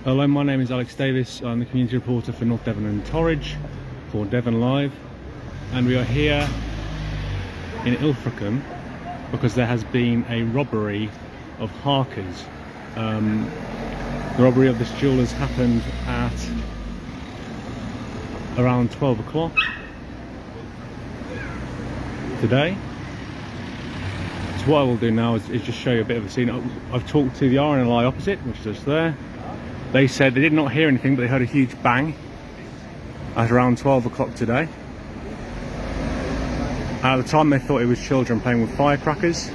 Hello, my name is Alex Davis. I'm the community reporter for North Devon and Torridge for Devon Live, and we are here in Ilfracombe because there has been a robbery of Harkers. The robbery of this jeweller's happened at around 12 o'clock today. So what I will do now is just show you a bit of a scene. I've talked to the RNLI opposite, which is just there. They said they did not hear anything, but they heard a huge bang at around 12 o'clock today. At the time they thought it was children playing with firecrackers.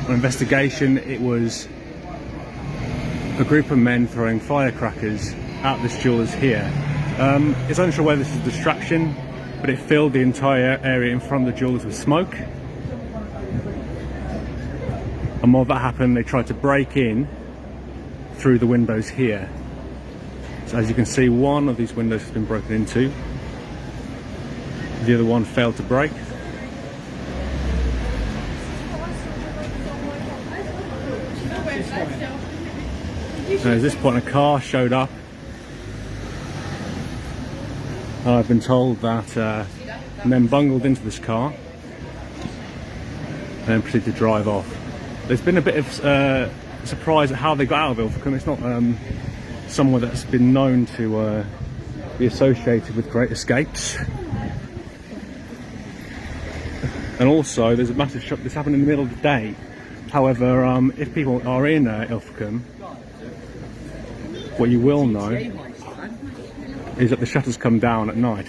On investigation, it was a group of men throwing firecrackers at this jeweller's here. It's unsure whether this is a distraction, but it filled the entire area in front of the jewellers with smoke. And while that happened, they tried to break in through the windows here. So as you can see, one of these windows has been broken into. The other one failed to break. And at this point, a car showed up. And I've been told that men bungled into this car and then proceeded to drive off. There's been a bit of surprise at how they got out of Ilfracombe. It's not somewhere that's been known to be associated with great escapes. And also, there's a massive shock. This happened in the middle of the day. However, if people are in Ilfracombe, what you will know is that the shutters come down at night.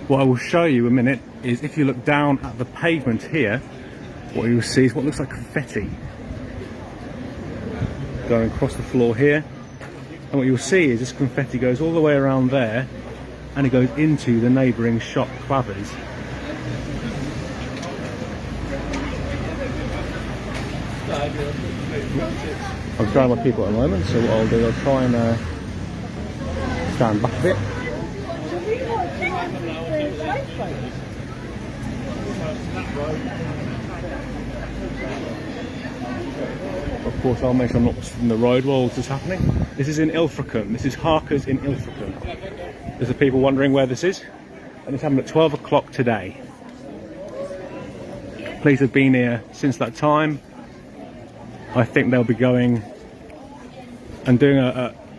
What I will show you a minute is if you look down at the pavement here, what you will see is what looks like confetti going across the floor here. And what you'll see is this confetti goes all the way around there and it goes into the neighbouring shop Clavers. I'm trying my people at the moment, so what I'll do, I'll try and stand back a bit. Of course, I'll make sure I'm not in the road while this is happening. This is in Ilfracombe. This is Harkers in Ilfracombe. There's the people wondering where this is, and it's happened at 12 o'clock today. Police have been here since that time. I think they'll be going and doing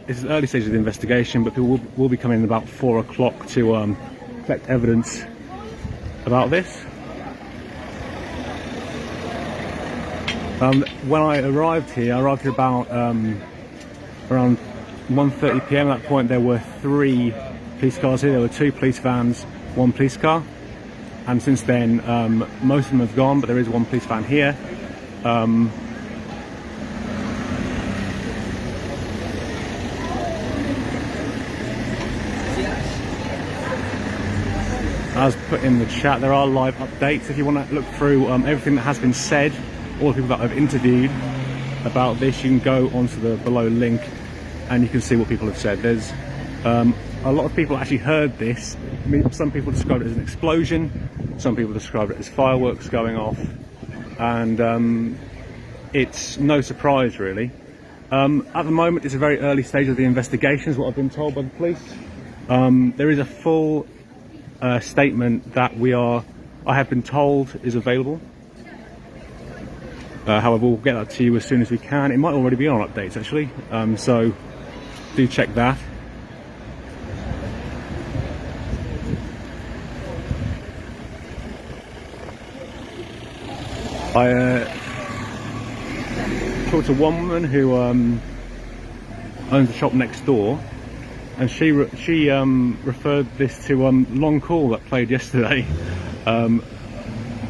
this is early stage of the investigation, but people will be coming in about 4 o'clock to collect evidence about this. When I arrived here about around 1:30 p.m. At that point, there were 3 police cars here. There were 2 police vans, 1 police car, and since then most of them have gone, but there is 1 police van here. As put in the chat, there are live updates. If you want to look through everything that has been said, all the people that I've interviewed about this, you can go onto the below link and you can see what people have said. There's a lot of people actually heard this. Some people describe it as an explosion, some people describe it as fireworks going off, and it's no surprise really. At the moment, it's a very early stage of the investigation, is what I've been told by the police. There is a full statement that I have been told is available. However, we'll get that to you as soon as we can. It might already be on updates actually, so do check that. I talked to one woman who owns a shop next door, and she referred this to Long Call that played yesterday,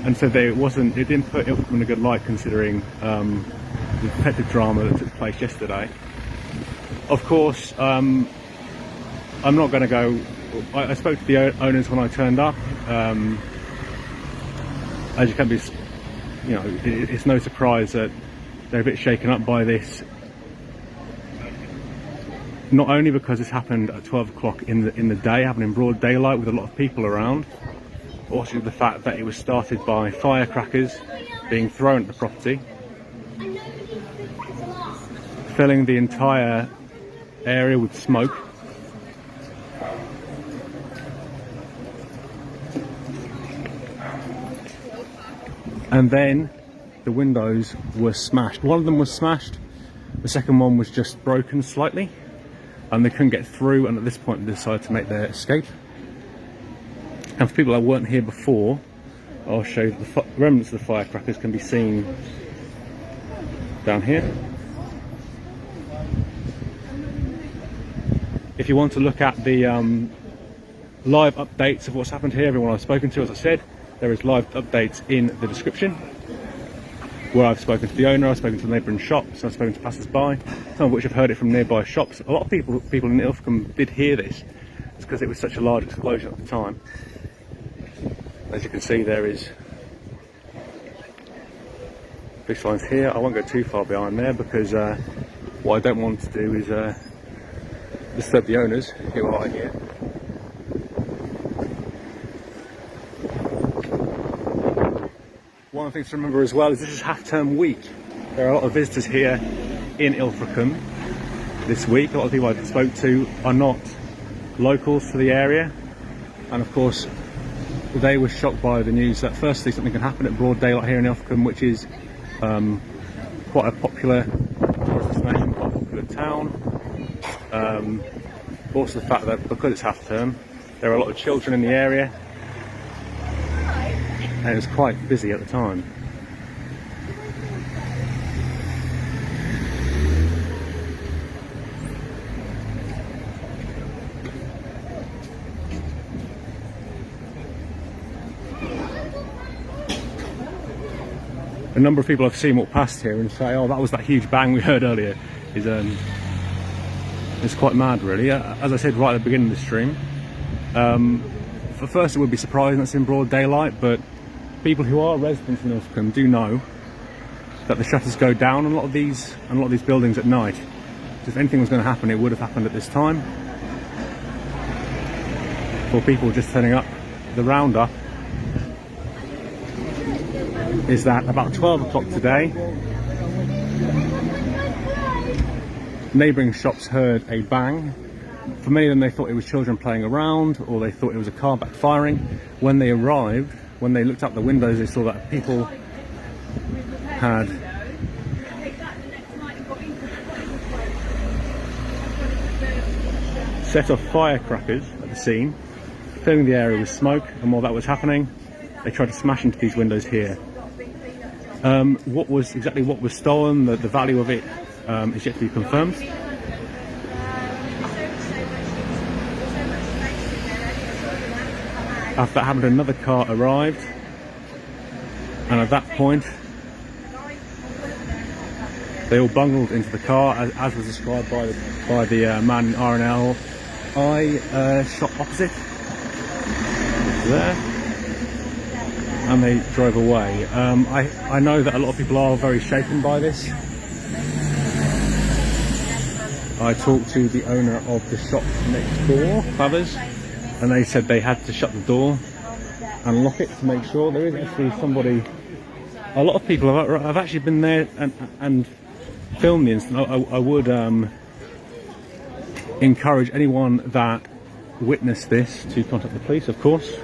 and said that it didn't put Ilfracombe in a good light considering the detective drama that took place yesterday. Of course, I'm not going to go. I spoke to the owners when I turned up. As you can be, it's no surprise that they're a bit shaken up by this. Not only because this happened at 12 o'clock in the day, happened in broad daylight with a lot of people around, Also the fact that it was started by firecrackers being thrown at the property, filling the entire area with smoke. And then the windows were smashed. One of them was smashed, the second one was just broken slightly, and they couldn't get through, and at this point they decided to make their escape. And for people that weren't here before, I'll show you the remnants of the firecrackers can be seen down here. If you want to look at the live updates of what's happened here, everyone I've spoken to, as I said, there is live updates in the description, where I've spoken to the owner, I've spoken to the neighbouring shops, I've spoken to passers-by, some of which have heard it from nearby shops. A lot of people in Ilfracombe did hear this. It's because it was such a large explosion at the time. As you can see, there is big signs here. I won't go too far behind there because what I don't want to do is disturb the owners who are here. One of the things to remember as well is this is half-term week. There are a lot of visitors here in Ilfracombe this week. A lot of people I spoke to are not locals to the area, and of course they were shocked by the news that firstly something can happen at broad daylight here in Ilfracombe, which is quite a popular tourist destination, quite a popular town. Also the fact that because it's half term, there are a lot of children in the area, and it was quite busy at the time. A number of people I've seen walk past here and say, oh, that was that huge bang we heard earlier. It's quite mad, really. As I said right at the beginning of the stream, for first it would be surprising that it's in broad daylight, but people who are residents in Ilfracombe do know that the shutters go down on a lot of these buildings at night. So if anything was going to happen, it would have happened at this time. For people just turning up, the roundup is that about 12 o'clock today, neighbouring shops heard a bang. For many of them, they thought it was children playing around, or they thought it was a car backfiring. When they arrived, when they looked out the windows, they saw that people had set off firecrackers at the scene, filling the area with smoke, and while that was happening, they tried to smash into these windows here. What was stolen, the value of it is yet to be confirmed. After that happened, another car arrived, and at that point they all bundled into the car, as was described by the man in R&L. I shot opposite there, and they drove away. I know that a lot of people are very shaken by this. I talked to the owner of the shop next door, Fathers, and they said they had to shut the door and lock it to make sure. There is actually somebody, a lot of people have actually been there and filmed the incident. I would encourage anyone that witnessed this to contact the police, of course.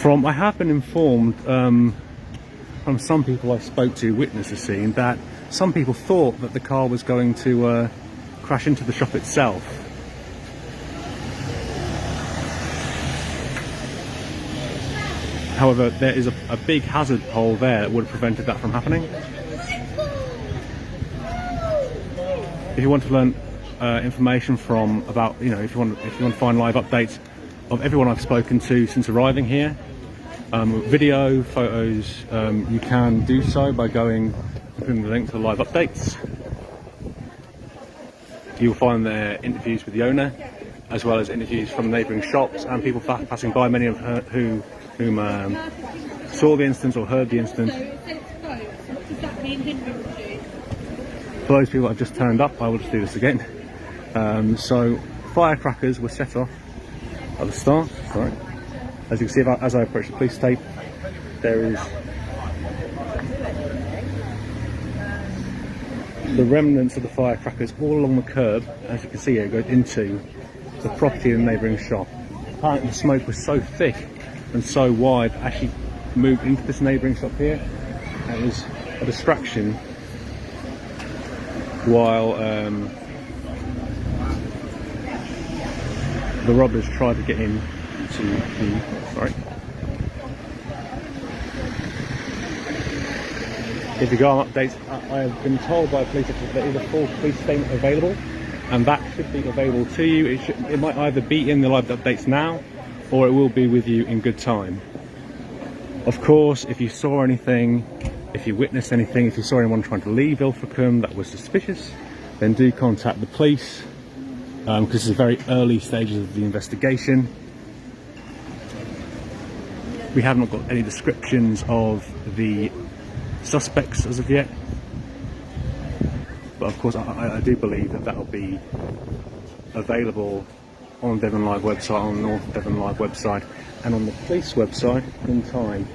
I have been informed from some people I spoke to, witness the scene, that some people thought that the car was going to crash into the shop itself. However, there is a big hazard pole there that would have prevented that from happening. If you want to learn information from about, if you want to find live updates of everyone I've spoken to since arriving here, video, photos, you can do so by clicking the link to the live updates. You'll find their interviews with the owner, as well as interviews from neighbouring shops and people passing by, many of whom saw the incident or heard the incident. For those people that have just turned up, I will just do this again. So firecrackers were set off at the start. Sorry. As you can see, as I approach the police tape, there is the remnants of the firecrackers all along the curb. As you can see, it goes into the property in the neighbouring shop. Apparently the smoke was so thick and so wide, actually moved into this neighbouring shop here. It was a distraction while the robbers tried to get in to the... Sorry. If you go on updates, I have been told by police that there is a full police statement available, and that should be available to you. It might either be in the live updates now, or it will be with you in good time. Of course, if you saw anything, if you witnessed anything, if you saw anyone trying to leave Ilfracombe that was suspicious, then do contact the police, because this is very early stages of the investigation. We have not got any descriptions of the suspects as of yet, but of course I do believe that will be available on the Devon Live website, on the North Devon Live website, and on the police website in time.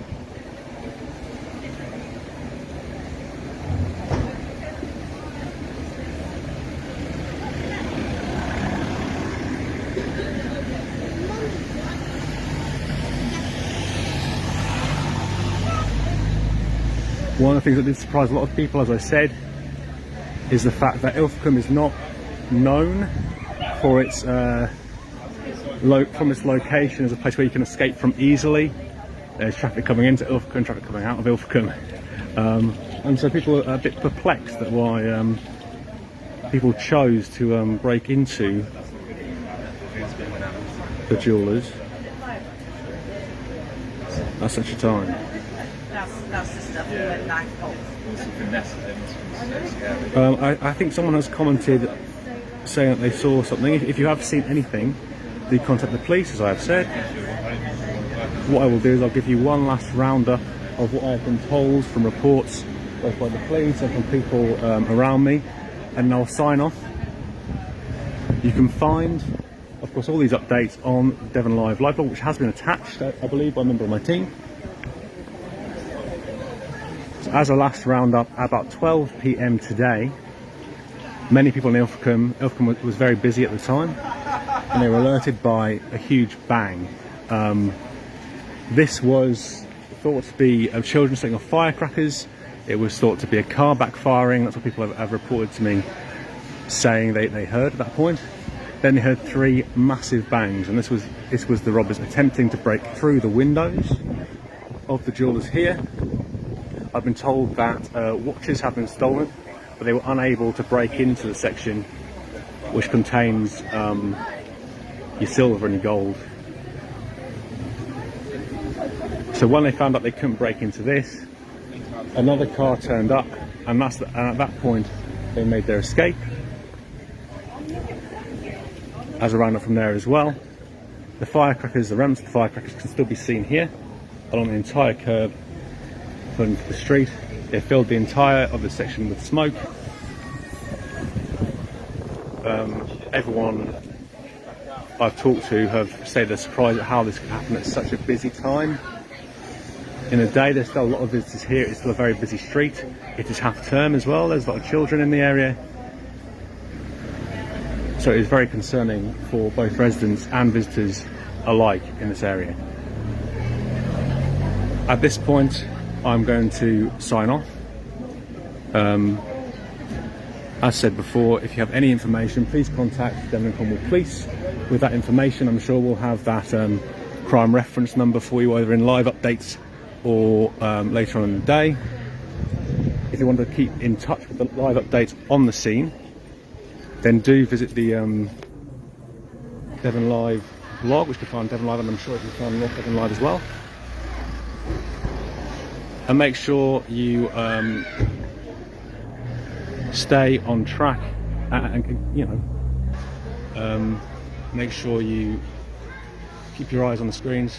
One of the things that did surprise a lot of people, as I said, is the fact that Ilfracombe is not known for its from its location as a place where you can escape from easily. There's traffic coming into Ilfracombe, traffic coming out of Ilfracombe, and so people are a bit perplexed at why people chose to break into the jewellers at such a time. That's the stuff we went back I think someone has commented saying that they saw something. If you have seen anything, do contact the police, as I have said. What I will do is I'll give you one last roundup of what I have been told from reports both by the police and from people around me, and I'll sign off. You can find, of course, all these updates on Devon Live blog, which has been attached, I believe, by a member of my team. As a last roundup, about 12 PM today, many people in Ilfracombe was very busy at the time, and they were alerted by a huge bang. This was thought to be children setting off firecrackers. It was thought to be a car backfiring. That's what people have reported to me, saying they heard at that point. Then they heard 3 massive bangs, and this was the robbers attempting to break through the windows of the jewellers here. I've been told that watches have been stolen, but they were unable to break into the section which contains your silver and your gold. So when they found out they couldn't break into this, another car turned up, and at that point they made their escape. As a roundup from there as well, the firecrackers, the remnants of the firecrackers can still be seen here along the entire curb into the street. They filled the entire of the section with smoke. Everyone I've talked to have said they're surprised at how this could happen at such a busy time in the day. There's still a lot of visitors here. It's still a very busy street. It is half term as well. There's a lot of children in the area, so it is very concerning for both residents and visitors alike in this area. At this point, I'm going to sign off. As said before, if you have any information, please contact Devon and Cornwall Police. With that information, I'm sure we'll have that crime reference number for you, either in live updates or later on in the day. If you want to keep in touch with the live updates on the scene, then do visit the Devon Live blog, which you can find Devon Live, and I'm sure you can find North Devon Live as well. And make sure you stay on track and make sure you keep your eyes on the screens,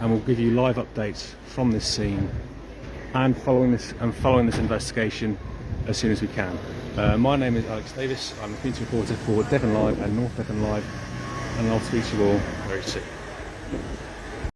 and we'll give you live updates from this scene and following this investigation as soon as we can. My name is Alex Davis. I'm a community reporter for Devon Live and North Devon Live, and I'll speak to you all very soon.